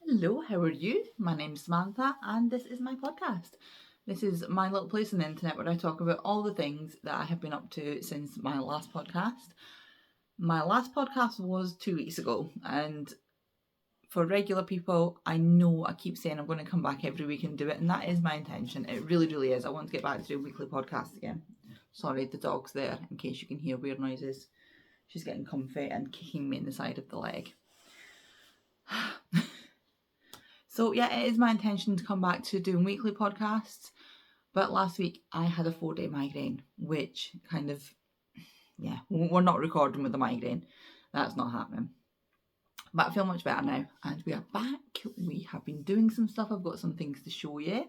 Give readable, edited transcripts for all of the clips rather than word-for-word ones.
Hello, how are you? My name's Samantha and this is my podcast. This is my little place on the internet where I talk about all the things that I have been up to since my last podcast. My last podcast was 2 weeks ago, and for regular people, I know I keep saying I'm going to come back every week and do it, and that is my intention. It really, really is. I want to get back to doing weekly podcasts again. Sorry, the dog's there in case you can hear weird noises. She's getting comfy and kicking me in the side of the leg. So yeah, it is my intention to come back to doing weekly podcasts. But last week I had a 4-day migraine, which we're not recording with the migraine. That's not happening. But I feel much better now and we are back. We have been doing some stuff. I've got some things to show you.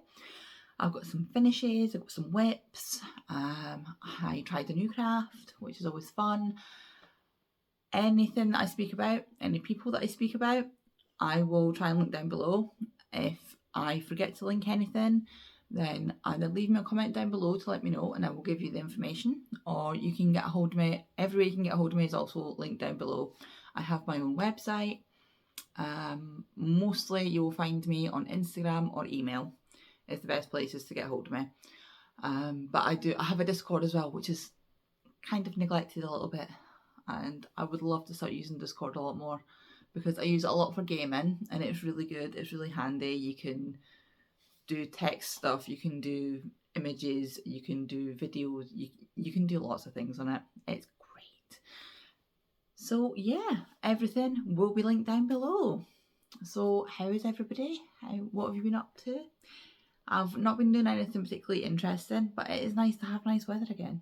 I've got some finishes, I've got some whips. I tried a new craft, which is always fun. Anything that I speak about, any people that I speak about, I will try and link down below. If I forget to link anything, then either leave me a comment down below to let me know and I will give you the information, or you can get a hold of me. Every way you can get a hold of me is also linked down below. I have my own website. Mostly you will find me on Instagram or email. It's the best places to get a hold of me. But I have a Discord as well, which is kind of neglected a little bit, and I would love to start using Discord a lot more because I use it a lot for gaming and it's really good. It's really handy. You can do text stuff, you can do images, you can do videos, you can do lots of things on it. It's great. So yeah, everything will be linked down below. So how is everybody? What have you been up to? I've not been doing anything particularly interesting, but it is nice to have nice weather again.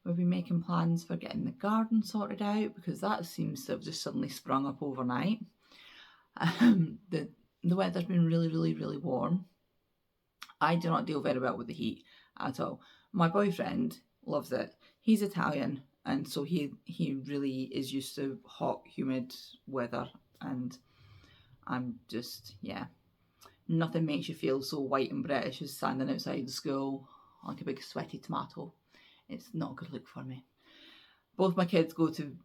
We've been making plans for getting the garden sorted out because that seems to have just suddenly sprung up overnight. The weather's been really, really, really warm. I do not deal very well with the heat at all. My boyfriend loves it. He's Italian, and so he really is used to hot, humid weather, and I'm just, nothing makes you feel so white and British as standing outside the school like a big sweaty tomato. It's not a good look for me. Both my kids go to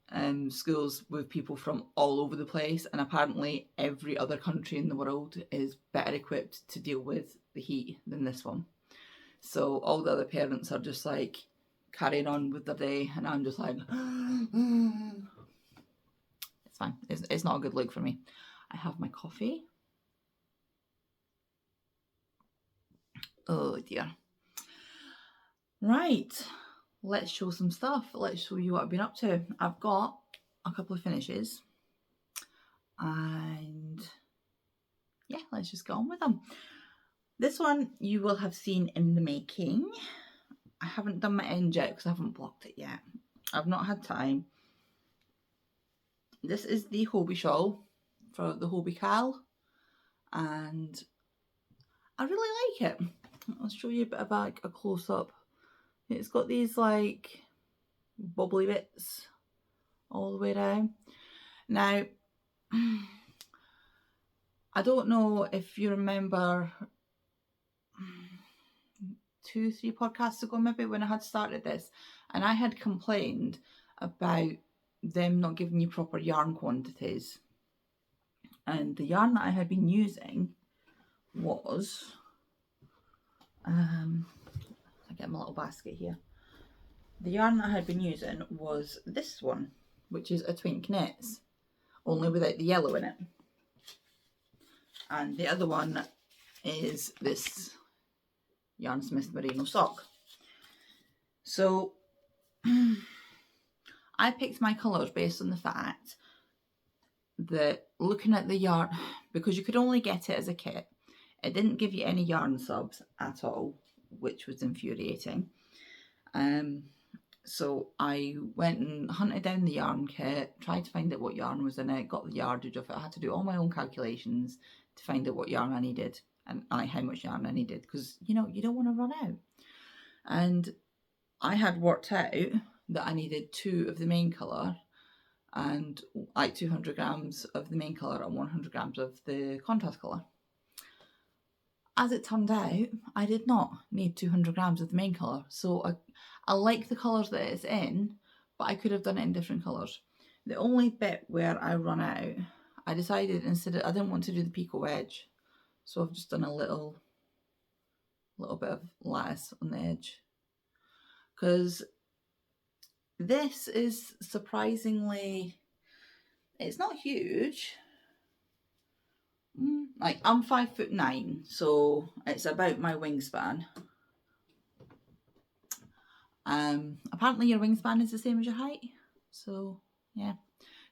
schools with people from all over the place, and apparently every other country in the world is better equipped to deal with the heat than this one. So all the other parents are just like carrying on with their day, and I'm just like, it's fine. It's not a good look for me. I have my coffee. Oh dear. Right. Let's show some stuff. Let's show you what I've been up to. I've got a couple of finishes and yeah, let's just get on with them. This one you will have seen in the making. I haven't done my end yet because I haven't blocked it yet. I've not had time. This is the Hobbii shawl for the Hobbii Cal, and I really like it. I'll show you a bit of like a close-up. It's got these like bubbly bits all the way down. Now, I don't know if you remember 2-3 podcasts ago maybe when I had started this, and I had complained about them not giving you proper yarn quantities. And the yarn that I had been using was I get my little basket here. The yarn that I had been using was this one, which is a Twink Knits, only without the yellow in it. And the other one is this Yarn Smith Merino sock. So I picked my colours based on the fact that looking at the yarn, because you could only get it as a kit, it didn't give you any yarn subs at all, which was infuriating. So I went and hunted down the yarn kit, tried to find out what yarn was in it, got the yardage of it. I had to do all my own calculations to find out what yarn I needed and how much yarn I needed, because you don't want to run out. And I had worked out that I needed 2 of the main colour and like 200 grams of the main colour and 100 grams of the contrast colour. As it turned out, I did not need 200 grams of the main colour. So I like the colours that it's in, but I could have done it in different colours. The only bit where I run out, I decided I didn't want to do the picot wedge, so I've just done a little bit of lattice on the edge, because this is surprisingly, it's not huge. Like, I'm 5'9", so it's about my wingspan. Apparently your wingspan is the same as your height, so yeah.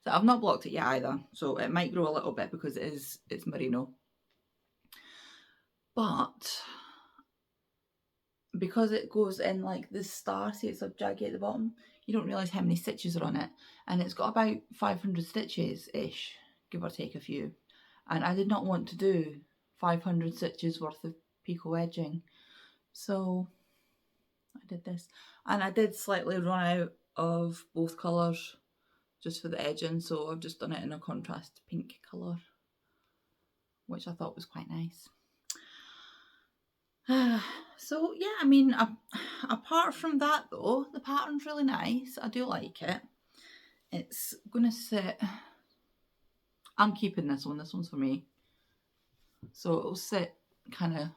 So I've not blocked it yet either, so it might grow a little bit because it's merino. But because it goes in like this star, see it's like jagged at the bottom, you don't realise how many stitches are on it, and it's got about 500 stitches-ish, give or take a few. And I did not want to do 500 stitches worth of picot edging, so I did this. And I did slightly run out of both colours just for the edging, so I've just done it in a contrast pink colour, which I thought was quite nice. So yeah, I mean, apart from that though, the pattern's really nice. I do like it. It's gonna sit, I'm keeping this one, this one's for me. So it'll sit kind of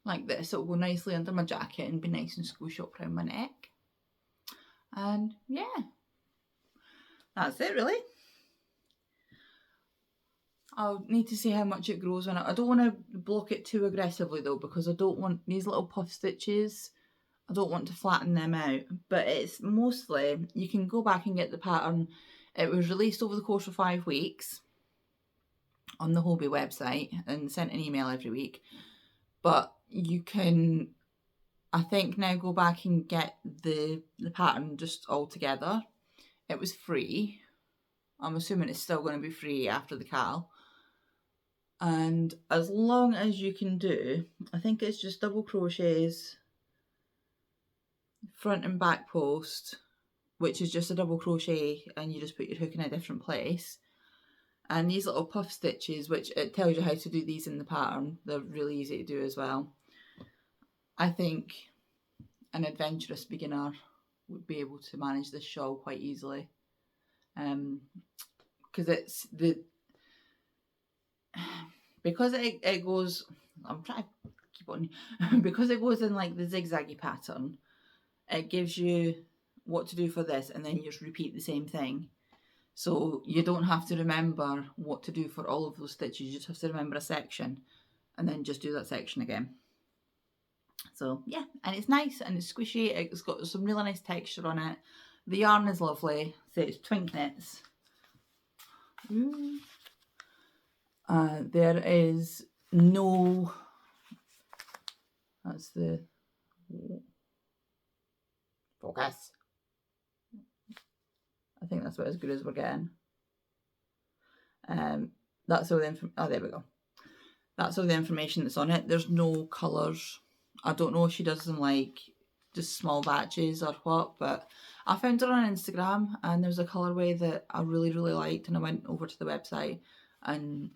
like this. It'll go nicely under my jacket and be nice and squish up around my neck. And yeah, that's it really. I'll need to see how much it grows on it. I don't want to block it too aggressively though, because I don't want these little puff stitches, I don't want to flatten them out. But it's mostly, you can go back and get the pattern. It was released over the course of 5 weeks on the Hobbii website and sent an email every week. But you can, I think, now go back and get the pattern just all together. It was free. I'm assuming it's still going to be free after the cal. And as long as you can do, I think it's just double crochets, front and back post, which is just a double crochet, and you just put your hook in a different place. And these little puff stitches, which it tells you how to do these in the pattern, they're really easy to do as well. I think an adventurous beginner would be able to manage this shawl quite easily. Because it's because it goes, I'm trying to keep on, because it goes in like the zigzaggy pattern, it gives you what to do for this, and then you just repeat the same thing. So you don't have to remember what to do for all of those stitches, you just have to remember a section and then just do that section again. So yeah, and it's nice and it's squishy, it's got some really nice texture on it. The yarn is lovely, so it's twink knits. There is no, that's the focus. I think that's about as good as we're getting. That's all the oh, there we go. That's all the information that's on it. There's no colours. I don't know if she does them like just small batches or what, but I found her on Instagram and there's a colourway that I really liked, and I went over to the website, and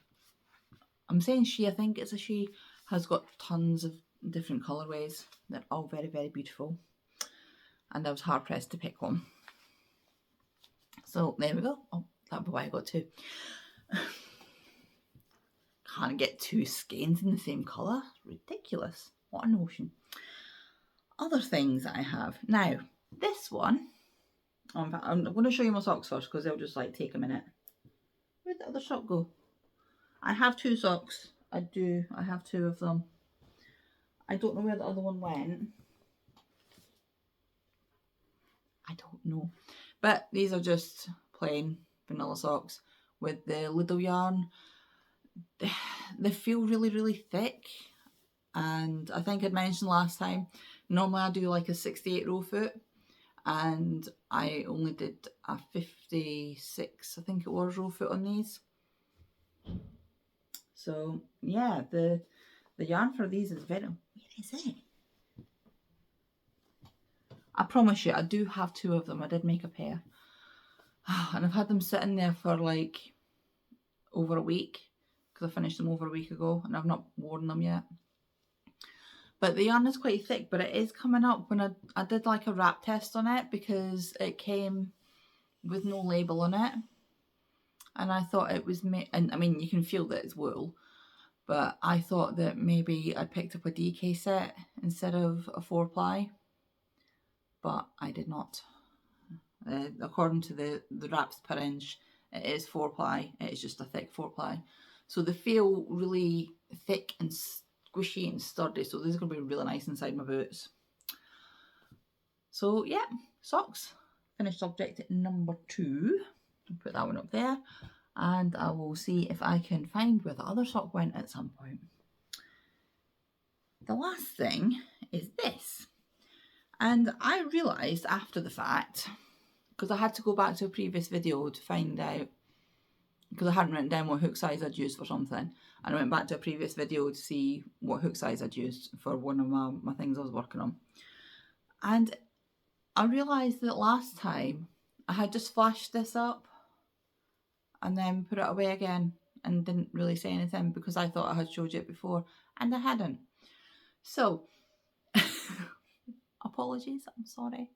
I'm saying she, I think it's a she, has got tons of different colourways. They're all very beautiful, and I was hard pressed to pick one. So there we go. Oh, that'd be why I got two. Can't get two skeins in the same colour. Ridiculous. What a notion. Other things that I have. Now, this one, I'm going to show you my socks first because they'll just like take a minute. Where'd the other sock go? I have two socks. I have two of them. I don't know where the other one went. I don't know. But these are just plain vanilla socks with the Lidl yarn. They feel really thick, and I think I'd mentioned last time, normally I do like a 68 row foot, and I only did a 56, I think it was, row foot on these. So yeah, the yarn for these is very, where is it? I promise you, I do have two of them. I did make a pair. And I've had them sitting there for like over a week, because I finished them over a week ago and I've not worn them yet. But the yarn is quite thick, but it is coming up. When I did like a wrap test on it, because it came with no label on it. and I thought it was and I mean you can feel that it's wool, but I thought that maybe I picked up a DK set instead of a 4-ply, but I did not. According to the wraps per inch, it is 4-ply. It is just a thick 4-ply, so they feel really thick and squishy and sturdy. So this is going to be really nice inside my boots. So yeah, socks. Finished object number 2. I'll put that one up there, and I will see if I can find where the other sock went at some point. The last thing is this, and I realised after the fact, because I had to go back to a previous video to find out, because I hadn't written down what hook size I'd used for something, and I went back to a previous video to see what hook size I'd used for one of my things I was working on. And I realised that last time I had just flashed this up and then put it away again and didn't really say anything because I thought I had showed you it before, and I hadn't. So, apologies, I'm sorry.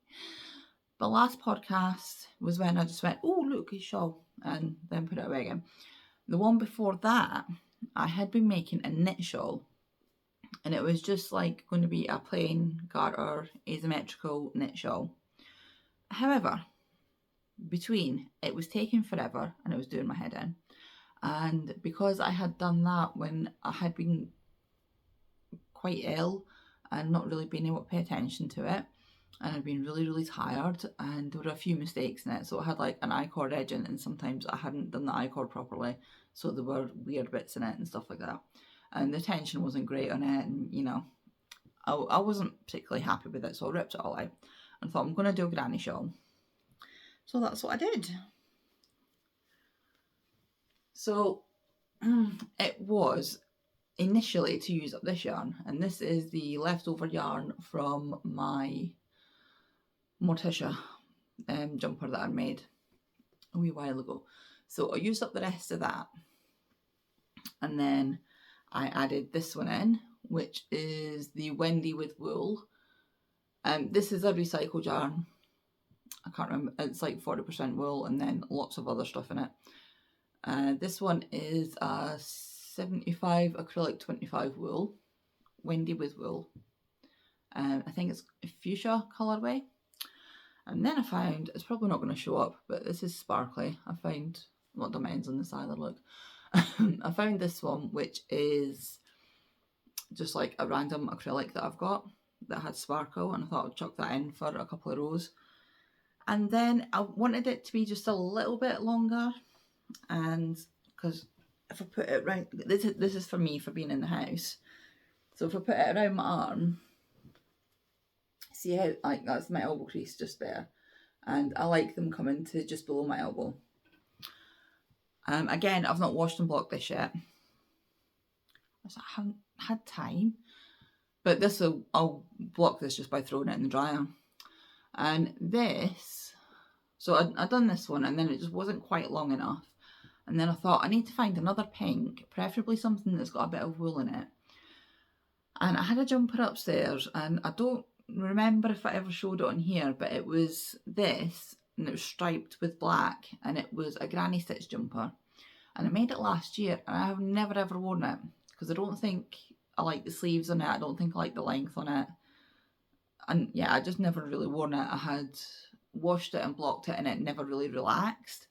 The last podcast was when I just went, oh look, his shawl, and then put it away again. The one before that, I had been making a knit shawl, and it was just like going to be a plain garter asymmetrical knit shawl. However, between it was taking forever and it was doing my head in, and because I had done that when I had been quite ill and not really being able to pay attention to it, and I'd been really tired, and there were a few mistakes in it. So I had like an I-cord edge in it, and sometimes I hadn't done the I-cord properly, so there were weird bits in it and stuff like that, and the tension wasn't great on it, and you know, I wasn't particularly happy with it, so I ripped it all out and thought I'm going to do a granny shawl. So that's what I did. So it was initially to use up this yarn, and this is the leftover yarn from my Morticia jumper that I made a wee while ago. So I used up the rest of that, and then I added this one in, which is the Wendy with wool. This is a recycled yarn. I can't remember, it's like 40% wool and then lots of other stuff in it. This one is a 75 acrylic 25 wool, Wendy with wool. I think it's a fuchsia colourway. And then I found, it's probably not going to show up, but this is sparkly. I found, what dimensions on this either, look. I found this one, which is just like a random acrylic that I've got that had sparkle, and I thought I'd chuck that in for a couple of rows. And then I wanted it to be just a little bit longer, and because if I put it right, this is for me for being in the house. So if I put it around my arm, see how like that's my elbow crease just there, and I like them coming to just below my elbow. Again, I've not washed and blocked this yet. I haven't had time, but I'll block this just by throwing it in the dryer. And this, so I'd done this one, and then it just wasn't quite long enough, and then I thought I need to find another pink, preferably something that's got a bit of wool in it. And I had a jumper upstairs, and I don't remember if I ever showed it on here, but it was this, and it was striped with black, and it was a granny stitch jumper, and I made it last year, and I have never ever worn it because I don't think I like the sleeves on it. I don't think I like the length on it, and yeah, I just never really worn it. I had washed it and blocked it, and it never really relaxed,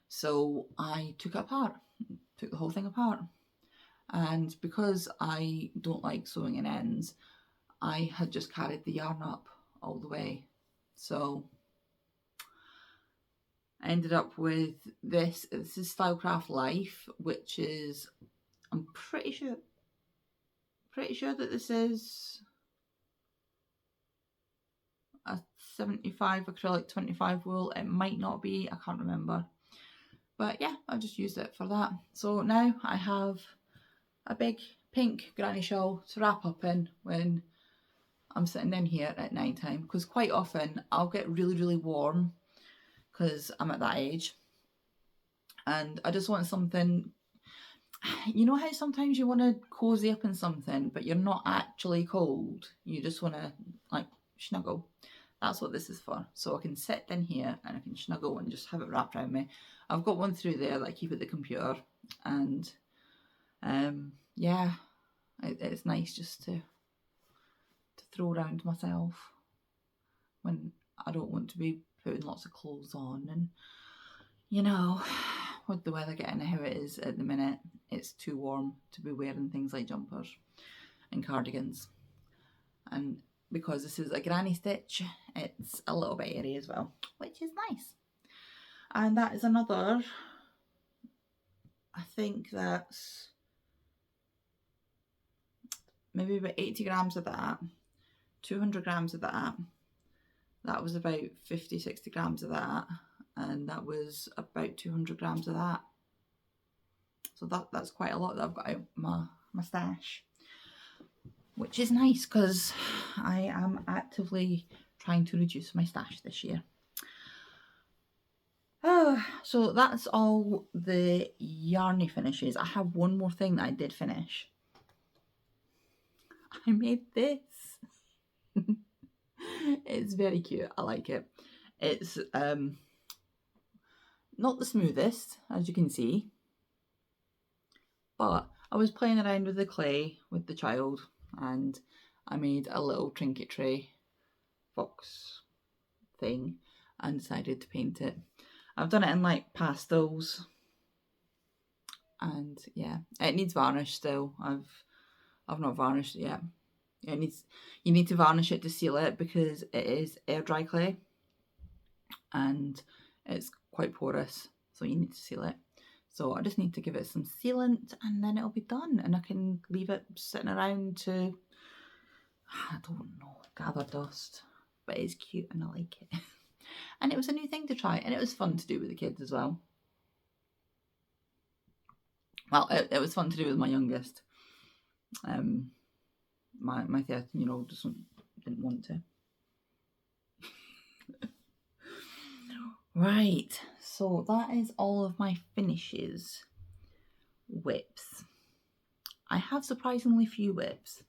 so I took it apart, took the whole thing apart. And because I don't like sewing in ends, I had just carried the yarn up all the way. So I ended up with this. This is Stylecraft Life, which is, I'm pretty sure that this is a 75 acrylic 25 wool. It might not be, I can't remember. But yeah, I just used it for that. So now I have a big pink granny shawl to wrap up in when I'm sitting in here at night time, because quite often I'll get really warm because I'm at that age, and I just want something, you know how sometimes you want to cozy up in something but you're not actually cold, you just want to like snuggle. That's what this is for. So I can sit in here and I can snuggle and just have it wrapped around me. I've got one through there that I keep at the computer, and yeah, it's nice just to throw around myself when I don't want to be putting lots of clothes on. And you know, with the weather getting how it is at the minute, it's too warm to be wearing things like jumpers and cardigans. And because this is a granny stitch, it's a little bit airy as well, which is nice. And that is another, I think that's maybe about 80 grams of that, 200 grams of that. That was about 50, 60 grams of that. And that was about 200 grams of that. So that's quite a lot that I've got out my stash, which is nice because I am actively trying to reduce my stash this year. So that's all the yarny finishes. I have one more thing that I did finish. I made this. It's very cute. I like it. It's not the smoothest, as you can see, but I was playing around with the clay with the child, and I made a little trinket tray box thing and decided to paint it. I've done it in like pastels, and yeah, it needs varnish still. I've not varnished it yet. You need to varnish it to seal it because it is air dry clay and it's quite porous, so you need to seal it. So I just need to give it some sealant and then it'll be done, and I can leave it sitting around to, I don't know, gather dust. But it's cute and I like it. And it was a new thing to try, and it was fun to do with the kids as well. Well, it was fun to do with my youngest. My 13-year-old didn't want to. Right, so that is all of my finishes. Whips. I have surprisingly few whips,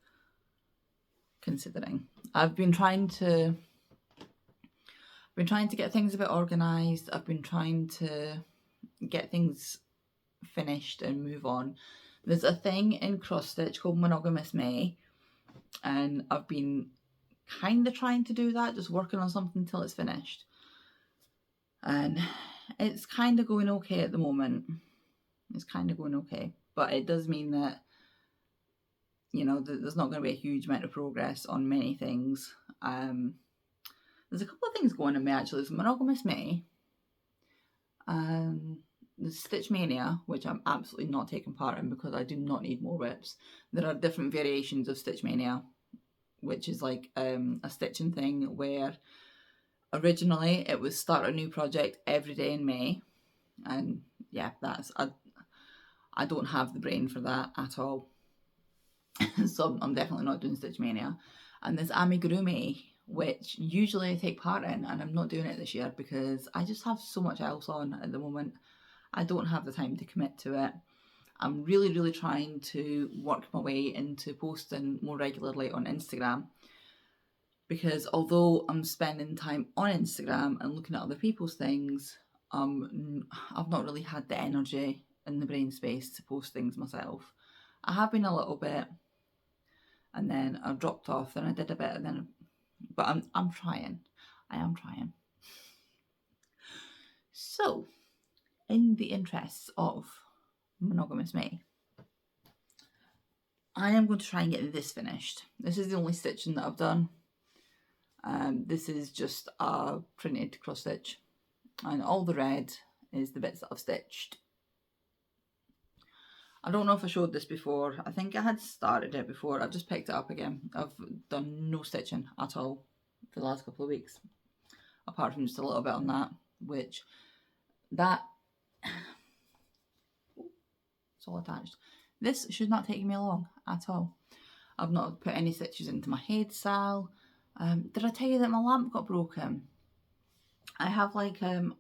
considering. I've been trying to get things a bit organised. I've been trying to get things finished and move on. There's a thing in cross stitch called Monogamous May, and I've been kind of trying to do that, just working on something until it's finished. And it's kind of going okay at the moment. It's kind of going okay. But it does mean that, you know, there's not going to be a huge amount of progress on many things. There's a couple of things going on me actually. There's Monogamous May. There's Stitch Mania, which I'm absolutely not taking part in because I do not need more whips. There are different variations of Stitch Mania, which is like a stitching thing where originally it was start a new project every day in May. And yeah, I don't have the brain for that at all. So I'm definitely not doing Stitch Mania. And there's Amigurumi, which usually I take part in, and I'm not doing it this year because I just have so much else on at the moment. I don't have the time to commit to it. I'm really, really trying to work my way into posting more regularly on Instagram, because although I'm spending time on Instagram and looking at other people's things, I've not really had the energy and the brain space to post things myself. I have been a little bit, and then I dropped off, then I did a bit, and then, but I'm trying. I am trying. So, in the interests of Monogamous May, I am going to try and get this finished. This is the only stitching that I've done. This is just a printed cross stitch, and all the red is the bits that I've stitched. I don't know if I showed this before. I think I had started it before. I've just picked it up again. I've done no stitching at all for the last couple of weeks, apart from just a little bit on that, which that it's all attached. This should not take me long at all. I've not put any stitches into my head sal. Did I tell you that my lamp got broken? I have like a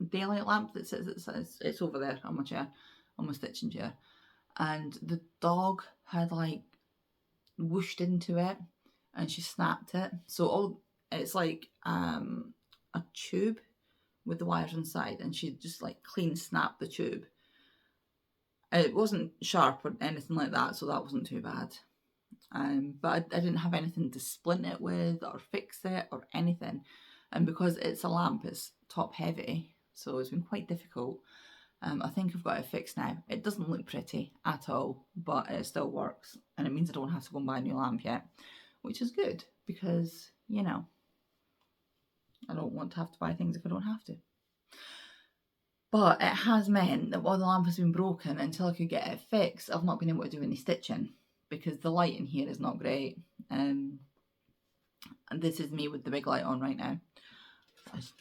daylight lamp that sits, it's over there on my chair, on my stitching chair, and the dog had like whooshed into it and she snapped it. So it's like a tube with the wires inside, and she just like clean snapped the tube. It wasn't sharp or anything like that, so that wasn't too bad. But I didn't have anything to splint it with or fix it or anything. And because it's a lamp, it's top heavy, so it's been quite difficult. I think I've got it fixed now. It doesn't look pretty at all, but it still works. And it means I don't have to go and buy a new lamp yet, which is good because, you know, I don't want to have to buy things if I don't have to. But it has meant that while the lamp has been broken, until I could get it fixed, I've not been able to do any stitching because the light in here is not great. And this is me with the big light on right now. Let's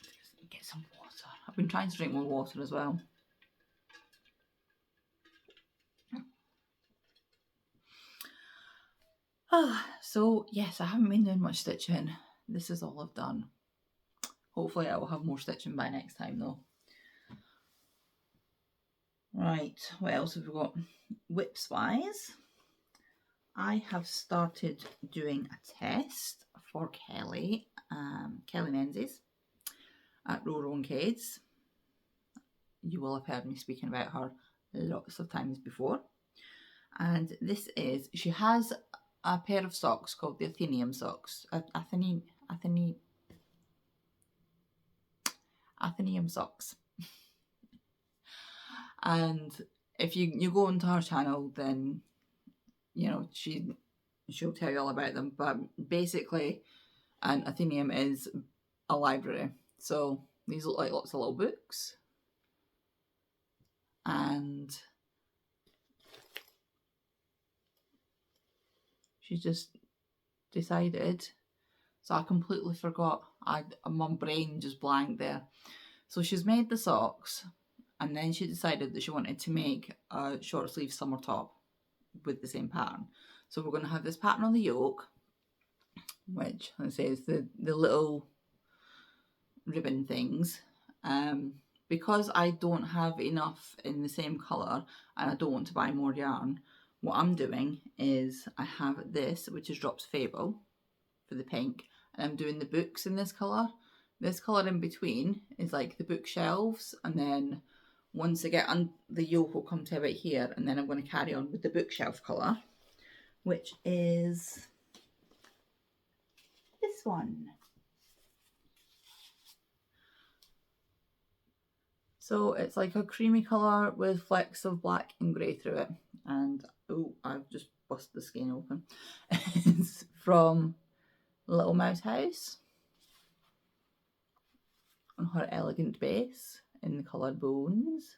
get some water. I've been trying to drink more water as well. So yes, I haven't been doing much stitching. This is all I've done. Hopefully I will have more stitching by next time though. Right, what else have we got? Whips wise, I have started doing a test for Kelly, Kelly Menzies at Roro and Cades. You will have heard me speaking about her lots of times before. And this is, she has a pair of socks called the Athenaeum socks. Athenaeum socks. And if you go onto her channel, then, you know, she'll tell you all about them. But basically, an Athenaeum is a library. So these look like lots of little books. And she just decided, so I completely forgot, my brain just blanked there. So she's made the socks, and then she decided that she wanted to make a short sleeve summer top with the same pattern. So we're going to have this pattern on the yoke, which, let's say, is the little ribbon things. Because I don't have enough in the same colour and I don't want to buy more yarn, what I'm doing is I have this, which is Drops Fable for the pink, and I'm doing the books in this colour. This colour in between is like the bookshelves, and then once I get on, the yoke will come to about here, and then I'm going to carry on with the bookshelf colour, which is this one. So it's like a creamy colour with flecks of black and grey through it. And, oh, I've just busted the skein open. It's from Little Mouse House on her elegant base in the colour Bones.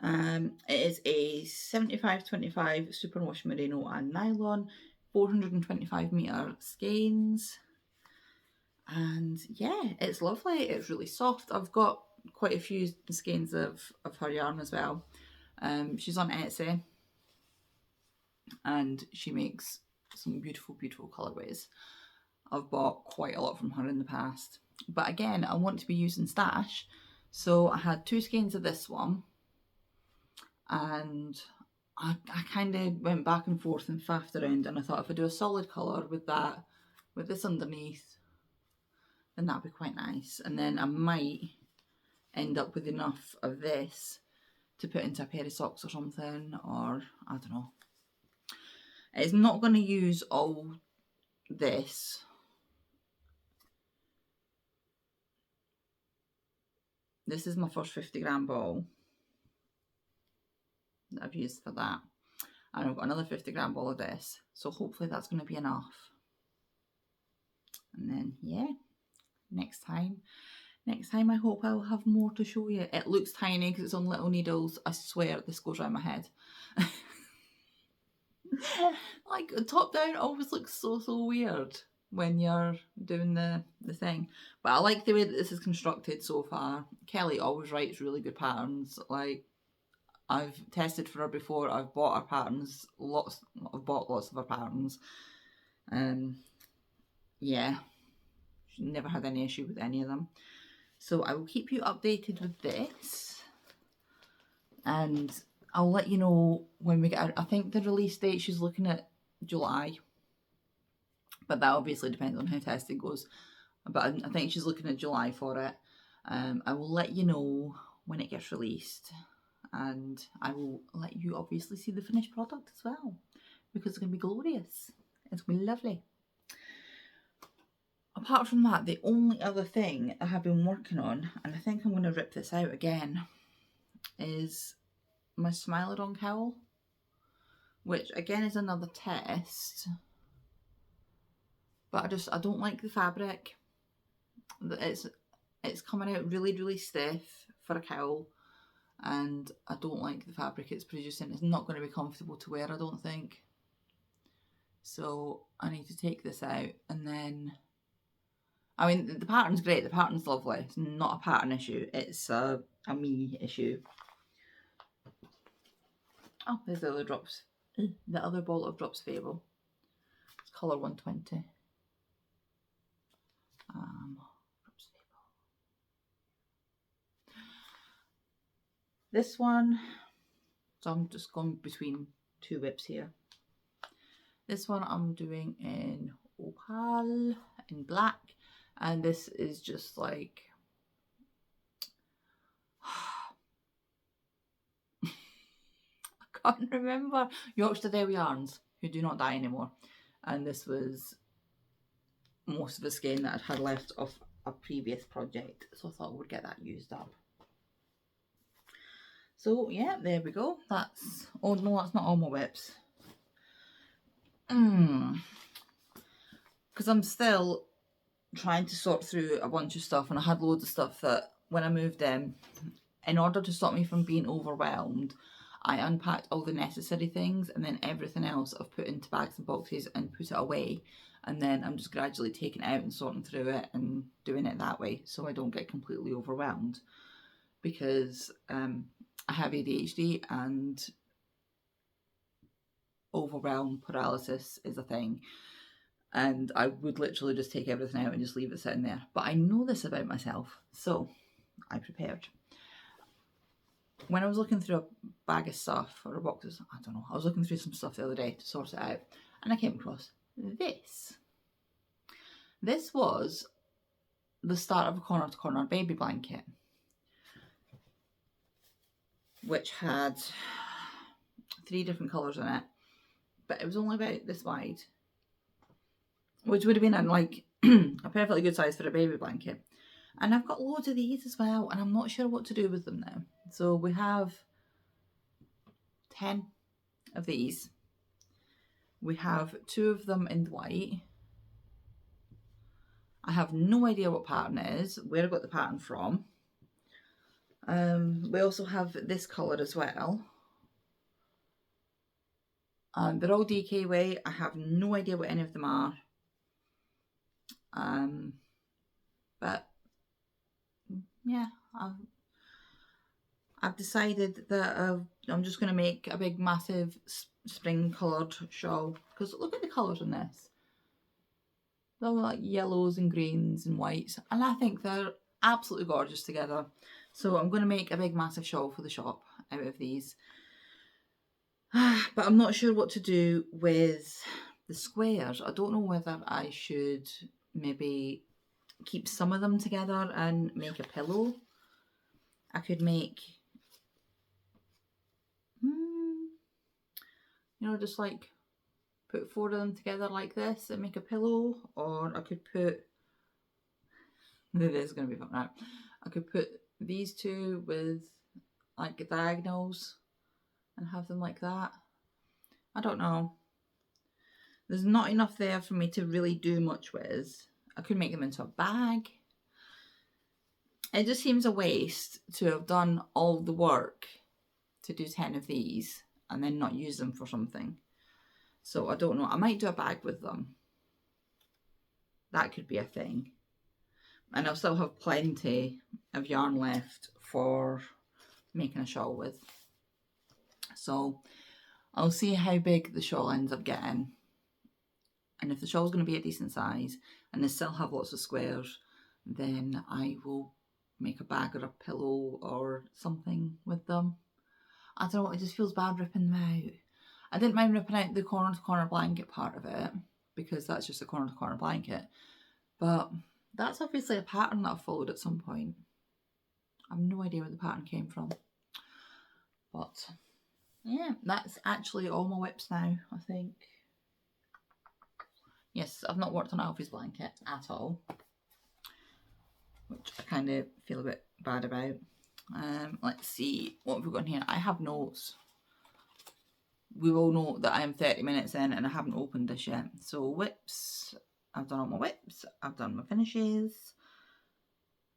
It is a 75/25 superwash merino and nylon, 425 metre skeins. And yeah, it's lovely. It's really soft. I've got quite a few skeins of her yarn as well. She's on Etsy and she makes some beautiful, beautiful colourways. I've bought quite a lot from her in the past. But again, I want to be using stash. So I had 2 skeins of this one. And I kind of went back and forth and faffed around. And I thought if I do a solid colour with that, with this underneath, then that'd be quite nice. And then I might end up with enough of this to put into a pair of socks or something, or I don't know. It's not going to use all this. This is my first 50-gram ball that I've used for that. And I've got another 50-gram ball of this. So hopefully that's going to be enough. And then, yeah. Next time I hope I'll have more to show you. It looks tiny because it's on little needles. I swear this goes around my head. Like top down always looks so weird when you're doing the thing. But I like the way that this is constructed so far. Kelly always writes really good patterns. Like, I've tested for her before. I've bought her patterns. I've bought lots of her patterns. Yeah. She never had any issue with any of them. So I will keep you updated with this. And I'll let you know when we get out. I think the release date, she's looking at July. but that obviously depends on how testing goes. But I think she's looking at July for it. I will let you know when it gets released, and I will let you obviously see the finished product as well, because it's going to be glorious. It's going to be lovely. Apart from that, the only other thing I have been working on, and I think I'm going to rip this out again, is my Smile-A-Dong cowl, which again is another test, but I don't like the fabric. It's coming out really, really stiff for a cowl, and I don't like the fabric it's producing. It's not going to be comfortable to wear, I don't think. So I need to take this out, and then, I mean, the pattern's great, the pattern's lovely. It's not a pattern issue, it's a me issue. Oh, there's the other drops. The other bottle of Drops Fable. It's colour 120. Drops Fable. This one, so I'm just going between two whips here. This one I'm doing in opal, in black, and this is just like, I can't remember, Yorkshire Dale yarns, who do not die anymore, and this was most of the skein that I'd had left of a previous project, so I thought I would get that used up. So yeah, there we go. That's, oh no, that's not all my whips. Because I'm still trying to sort through a bunch of stuff, and I had loads of stuff that when I moved in order to stop me from being overwhelmed, I unpacked all the necessary things, and then everything else I've put into bags and boxes and put it away, and then I'm just gradually taking it out and sorting through it and doing it that way, so I don't get completely overwhelmed, because I have ADHD and overwhelm paralysis is a thing, and I would literally just take everything out and just leave it sitting there. But I know this about myself, so I prepared. When I was looking through a bag of stuff, or a box of, I don't know, I was looking through some stuff the other day to sort it out, and I came across this. This was the start of a corner to corner baby blanket, which had 3 different colours in it, but it was only about this wide, which would have been like a perfectly good size for a baby blanket. And I've got loads of these as well, and I'm not sure what to do with them now. So we have 10 of these. We have 2 of them in white. I have no idea what pattern it is, where I got the pattern from. We also have this colour as well. They're all DKW. I have no idea what any of them are. But yeah, I've decided that I'm just going to make a big massive spring coloured shawl, because look at the colours in this. They're like yellows and greens and whites, and I think they're absolutely gorgeous together. So I'm going to make a big massive shawl for the shop out of these. But I'm not sure what to do with the squares. I don't know whether I should maybe keep some of them together and make a pillow. I could make, you know, just like put 4 of them together like this and make a pillow, or I could put, this is going to be fun, right? I could put these 2 with like diagonals and have them like that. I don't know. There's not enough there for me to really do much with. I could make them into a bag. It just seems a waste to have done all the work to do 10 of these and then not use them for something. So I don't know. I might do a bag with them. That could be a thing. And I'll still have plenty of yarn left for making a shawl with. So I'll see how big the shawl ends up getting. And if the shawl's going to be a decent size and they still have lots of squares, then I will make a bag or a pillow or something with them. I don't know, it just feels bad ripping them out. I didn't mind ripping out the corner to corner blanket part of it, because that's just a corner to corner blanket. But that's obviously a pattern that I've followed at some point. I have no idea where the pattern came from. But yeah, that's actually all my whips now, I think. Yes, I've not worked on Alfie's blanket at all, which I kind of feel a bit bad about. Let's see, what have we got in here? I have notes. We will note that I am 30 minutes in and I haven't opened this yet. So whips, I've done all my whips, I've done my finishes,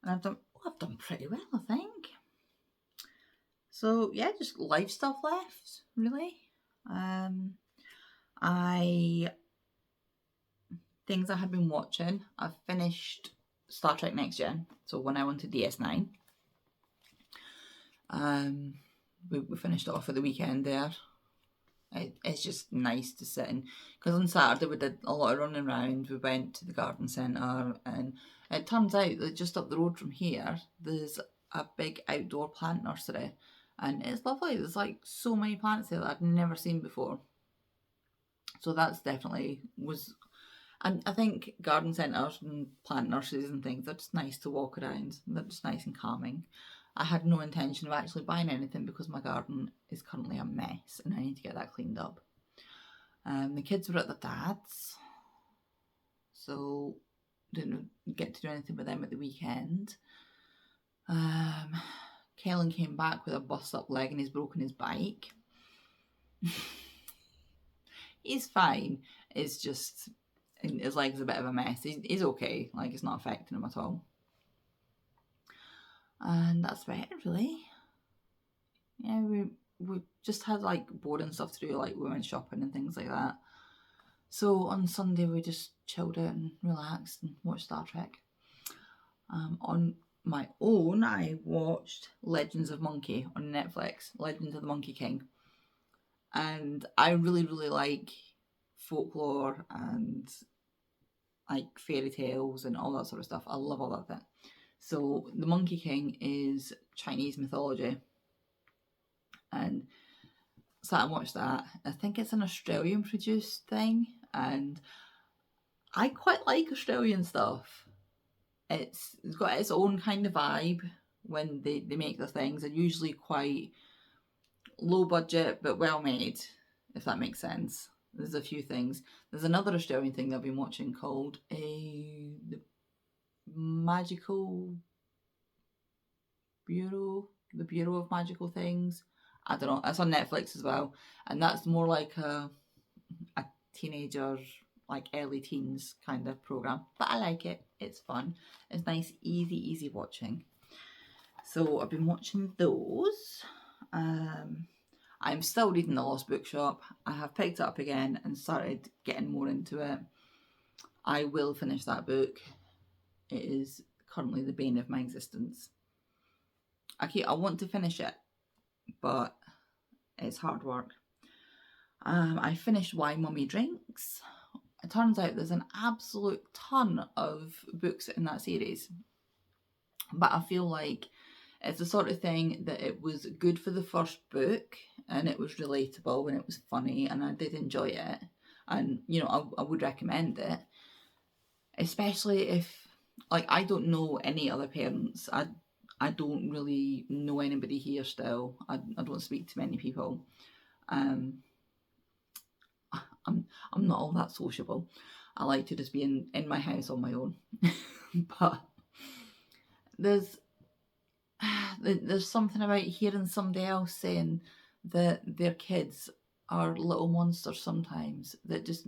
and I've done pretty well, I think. So yeah, just life stuff left, really. Things I had been watching. I've finished Star Trek Next Gen, so when I went to DS9. We finished it off for the weekend there. It's just nice to sit in, because on Saturday we did a lot of running around. We went to the garden centre, and it turns out that just up the road from here there's a big outdoor plant nursery, and it's lovely. There's like so many plants there that I'd never seen before, so that's definitely was. And I think garden centres and plant nurseries and things are just nice to walk around. They're just nice and calming. I had no intention of actually buying anything because my garden is currently a mess and I need to get that cleaned up. The kids were at their dad's, so didn't get to do anything with them at the weekend. Kellen came back with a bust up leg and he's broken his bike. He's fine. It's just his leg's a bit of a mess. He's okay. Like, it's not affecting him at all. And that's about it, really. Yeah, we just had like boring stuff to do, like we went shopping and things like that. So on Sunday we just chilled out and relaxed and watched Star Trek. On my own, I watched Legends of Monkey on Netflix, Legends of the Monkey King. And I really, really like folklore and like fairy tales and all that sort of stuff. I love all that thing. So the Monkey King is Chinese mythology, and sat and watched that. I think it's an Australian produced thing, and I quite like Australian stuff. It's got its own kind of vibe when they make their things. They're usually quite low budget but well made, if that makes sense. There's a few things. There's another Australian thing that I've been watching called the Magical Bureau, the Bureau of Magical Things. I don't know. It's on Netflix as well, and that's more like a teenager, like early teens kind of program. But I like it. It's fun. It's nice, easy watching. So I've been watching those. I'm still reading The Lost Bookshop. I have picked it up again and started getting more into it. I will finish that book. It is currently the bane of my existence. I want to finish it, but it's hard work. I finished Why Mummy Drinks. It turns out there's an absolute ton of books in that series, but I feel like it's the sort of thing that it was good for the first book and it was relatable and it was funny and I did enjoy it, and you know I would recommend it, especially if, like, I don't know any other parents. I don't really know anybody here still. I don't speak to many people. I'm not all that sociable. I like to just be in my house on my own. But there's something about hearing somebody else saying that their kids are little monsters sometimes that just,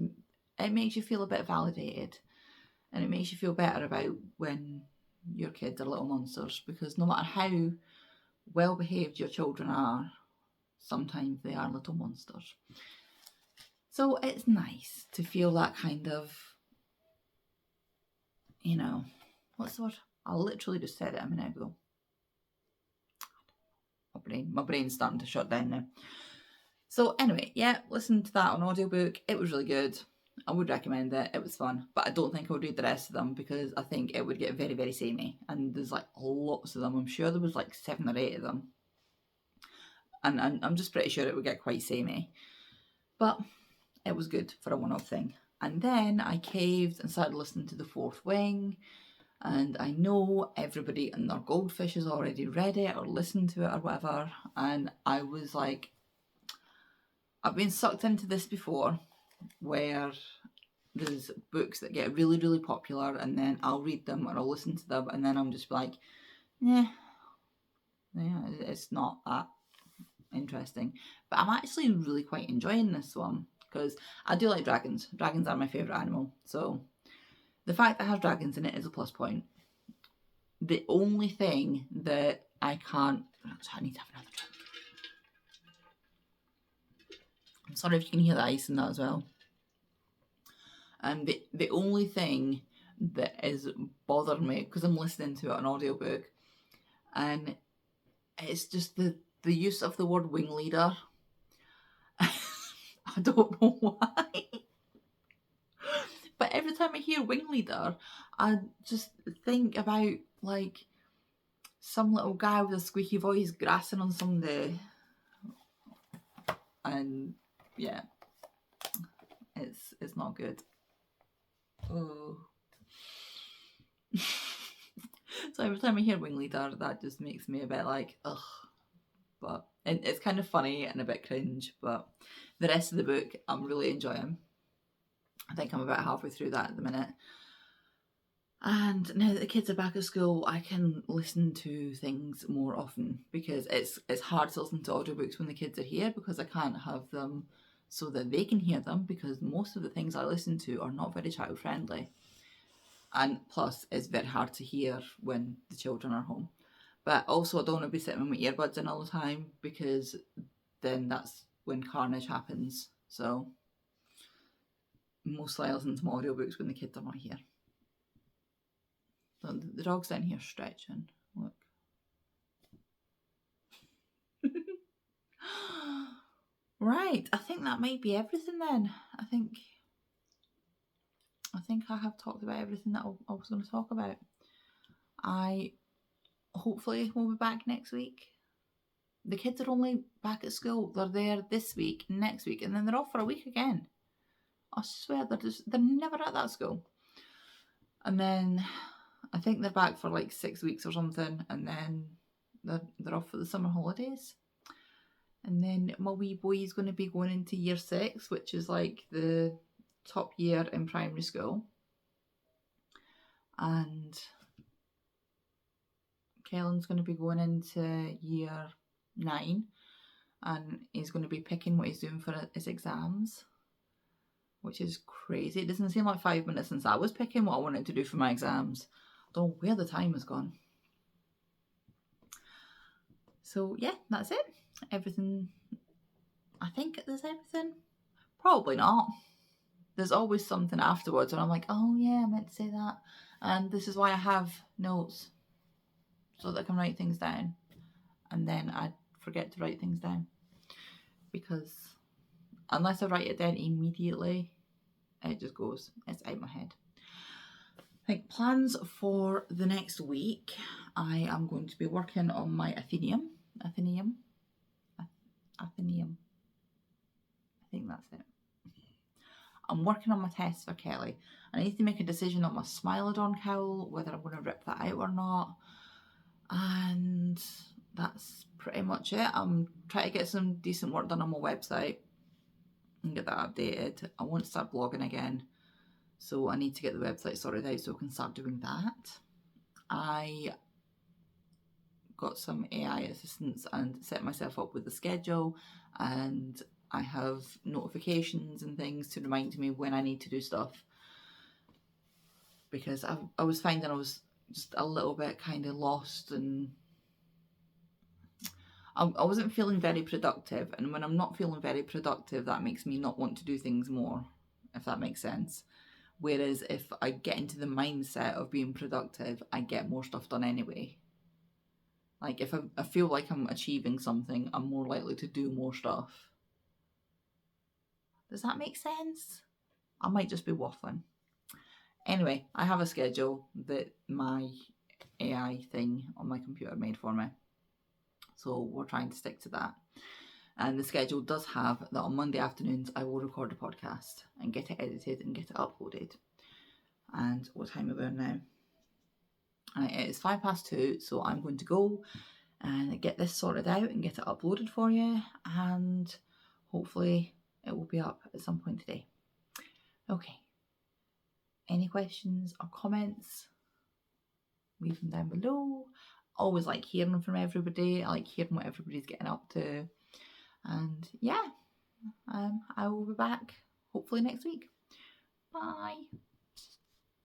it makes you feel a bit validated, and it makes you feel better about when your kids are little monsters, because no matter how well behaved your children are, sometimes they are little monsters. So it's nice to feel that kind of, you know, what's the word? I literally just said it a minute ago. My brain's starting to shut down now. So anyway, yeah, listen to that on audiobook. It was really good. I would recommend it. It was fun, but I don't think I would read the rest of them because I think it would get very, very samey. And there's like lots of them. I'm sure there was like 7 or 8 of them. And I'm just pretty sure it would get quite samey. But it was good for a one-off thing. And then I caved and started listening to The Fourth Wing. And I know everybody and their goldfish has already read it or listened to it or whatever. And I was like, I've been sucked into this before, where there's books that get really, really popular and then I'll read them or I'll listen to them and then I'm just like, yeah, it's not that interesting. But I'm actually really quite enjoying this one because I do like dragons. Dragons are my favourite animal. So the fact that it has dragons in it is a plus point. The only thing that I can't... I need to have another drink. I'm sorry if you can hear the ice in that as well. And the only thing that is bothering me, because I'm listening to it on audiobook, and it's just the use of the word wing leader. I don't know why. But every time I hear wing leader, I just think about like some little guy with a squeaky voice grassing on somebody. And yeah, it's not good. Oh. So every time I hear wing leader, that just makes me a bit like, ugh. But it's kind of funny and a bit cringe, but the rest of the book I'm really enjoying. I think I'm about halfway through that at the minute. And now that the kids are back at school, I can listen to things more often because it's hard to listen to audiobooks when the kids are here because I can't have them so that they can hear them because most of the things I listen to are not very child friendly. And plus, it's very hard to hear when the children are home. But also, I don't want to be sitting with my earbuds in all the time because then that's when carnage happens. So, mostly I listen to my audiobooks when the kids are not here. So the dog's down here stretching. Look. Right, I think that might be everything then. I think I have talked about everything that I was going to talk about. I hopefully will be back next week. The kids are only back at school. They're there this week, next week, and then they're off for a week again. I swear they're never at that school. And then I think they're back for like 6 weeks or something, and then they're off for the summer holidays. And then my wee boy is going to be going into year 6, which is like the top year in primary school. And Kellen's going to be going into year 9, and he's going to be picking what he's doing for his exams, which is crazy. It doesn't seem like 5 minutes since I was picking what I wanted to do for my exams. I don't know where the time has gone. So yeah, that's it. Everything. I think there's everything. Probably not. There's always something afterwards and I'm like, oh yeah, I meant to say that. And this is why I have notes, so that I can write things down. And then I forget to write things down. Because unless I write it down immediately, it just goes, it's out of my head. I think plans for the next week, I am going to be working on my Athenaeum. I think that's it. I'm working on my tests for Kelly. I need to make a decision on my Smilodon cowl, whether I'm going to rip that out or not. And that's pretty much it. I'm trying to get some decent work done on my website and get that updated. I want to start blogging again, so I need to get the website sorted out so I can start doing that. I got some AI assistants and set myself up with the schedule, and I have notifications and things to remind me when I need to do stuff, because I was finding I was just a little bit kind of lost, and I wasn't feeling very productive. And when I'm not feeling very productive, that makes me not want to do things more, if that makes sense. Whereas if I get into the mindset of being productive, I get more stuff done anyway. Like if I feel like I'm achieving something, I'm more likely to do more stuff. Does that make sense? I might just be waffling. Anyway, I have a schedule that my AI thing on my computer made for me. So we're trying to stick to that. And the schedule does have that on Monday afternoons I will record a podcast and get it edited and get it uploaded. And what time are we on now? It is 2:05, so I'm going to go and get this sorted out and get it uploaded for you, and hopefully it will be up at some point today. Okay. Any questions or comments? Leave them down below. Always like hearing from everybody. I like hearing what everybody's getting up to. And yeah, I will be back hopefully next week. Bye.